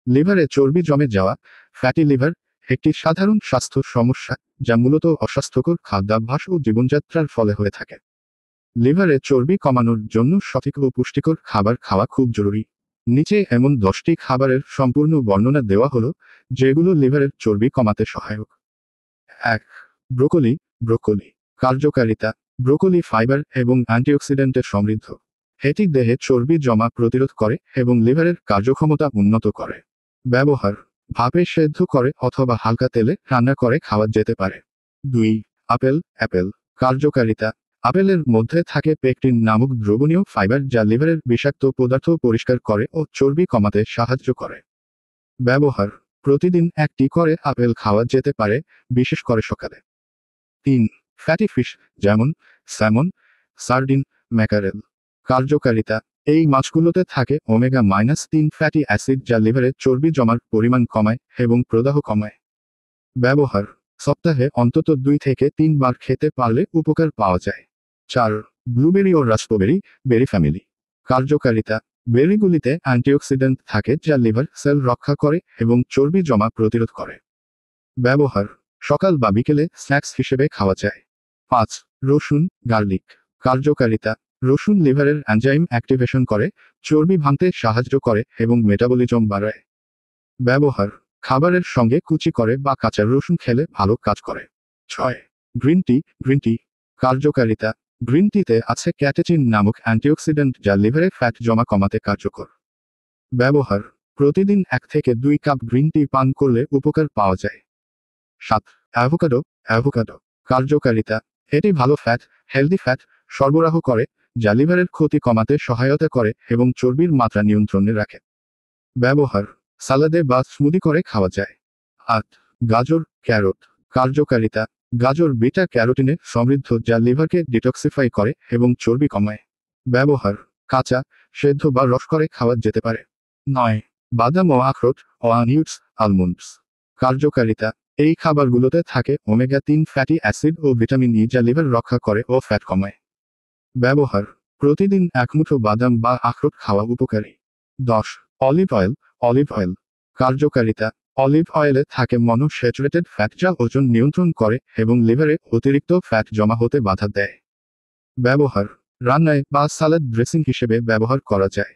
লিভারে চর্বি জমে যাওয়া ফ্যাটি লিভার একটি সাধারণ স্বাস্থ্য সমস্যা যা মূলত অস্বাস্থ্যকর খাদ্যাভ্যাস ও জীবনযাত্রার ফলে হয়ে থাকে। লিভারে চর্বি কমানোর জন্য সঠিক ও পুষ্টিকর খাবার খাওয়া খুব জরুরি। নিচে এমন 10টি খাবারের সম্পূর্ণ বর্ণনা দেওয়া হলো যেগুলো লিভারের চর্বি কমাতে সহায়ক। 1. ব্রোকলি। ব্রোকলি কার্যকারিতা। ব্রোকলি ফাইবার এবং অ্যান্টিঅক্সিডেন্টে সমৃদ্ধ। এটি দেহে চর্বি জমা প্রতিরোধ করে এবং লিভারের কার্যক্ষমতা উন্নত করে। ব্যবহার: ভাপে সেদ্ধ করে অথবা হালকা তেলে রান্না করে খাওয়া যেতে পারে। 2. আপেল। অ্যাপেল কার্যকারিতা। আপেলের মধ্যে থাকে পেকটিন নামক দ্রবণীয় ফাইবার যা লিভারের বিষাক্ত পদার্থ পরিষ্কার করে ও চর্বি কমাতে সাহায্য করে। ব্যবহার: প্রতিদিন একটি করে আপেল খাওয়া যেতে পারে, বিশেষ করে সকালে। 3. ফ্যাটি ফিশ যেমন স্যামন, সার্ডিন, ম্যাকারেল কার্যকারিতা। এই মাছগুলোতে থাকে ওমেগা-3 ফ্যাটি অ্যাসিড যা লিভারে চর্বি জমার পরিমাণ কমায় এবং প্রদাহ কমায়। ব্যবহার: সপ্তাহে অন্তত 2 থেকে 3 বার খেতে পারলে উপকার পাওয়া যায়। 4. ব্লুবেরি ও রাস্পবেরি বেরি ফ্যামিলি কার্যকারিতা। বেরিগুলিতে অ্যান্টিঅক্সিডেন্ট থাকে যা লিভার সেল রক্ষা করে এবং চর্বি জমা প্রতিরোধ করে। ব্যবহার: সকাল বা বিকেলে স্ন্যাক্স হিসেবে খাওয়া যায়। 5. রসুন, গার্লিক কার্যকারিতা। রসুন লিভারের এনজাইম অ্যাক্টিভেশন করে, চর্বি ভাঙতে সাহায্য করে এবং মেটাবলিজম বাড়ায়। ব্যবহার: খাবারের সঙ্গে কুচি করে বা কাঁচা রসুন খেলে ভালো কাজ করে। 6. Green tea. গ্রিন টি কার্যকারিতা। গ্রিন টিতে আছে ক্যাটেচিন নামক অ্যান্টিঅক্সিডেন্ট যা লিভারে ফ্যাট জমা কমাতে কার্যকর। ব্যবহার: প্রতিদিন 1 থেকে 2 কাপ গ্রিন টি পান করলে উপকার পাওয়া যায়। 7. অ্যাভোকাডো। অ্যাভোকাডো কার্যকারিতা। এটি ভালো ফ্যাট, হেলদি ফ্যাট সরবরাহ করে, যা লিভারের ক্ষতি কমাতে সহায়তা করে এবং চর্বির মাত্রা নিয়ন্ত্রণে রাখে। ব্যবহার: সালাদে বা স্মুদি করে খাওয়া যায়। 8. গাজর, ক্যারট কার্যকারিতা। গাজর বিটা ক্যারোটিনে সমৃদ্ধ যা লিভারকে ডিটক্সিফাই করে এবং চর্বি কমায়। ব্যবহার: কাঁচা, সেদ্ধ বা রস করে খাওয়া যেতে পারে। 9. বাদাম ও আখরোট ও নিউটস, আলমন্ডস কার্যকারিতা। এই খাবারগুলোতে থাকে ওমেগা-3 ফ্যাটি অ্যাসিড ও ভিটামিন ই যা লিভার রক্ষা করে ও ফ্যাট কমায়। ব্যবহার: প্রতিদিন 1 মুঠো বাদাম বা আখরোট খাওয়া উপকারী। 10. Olive oil. অলিভ অয়েল কার্যকারিতা। অলিভ অয়েলে থাকে মনোস্যাচুরেটেড ফ্যাট যা ওজন নিয়ন্ত্রণ করে এবং লিভারে অতিরিক্ত ফ্যাট জমা হতে বাধা দেয়। ব্যবহার: রান্নায় বা সালাদ ড্রেসিং হিসেবে ব্যবহার করা যায়।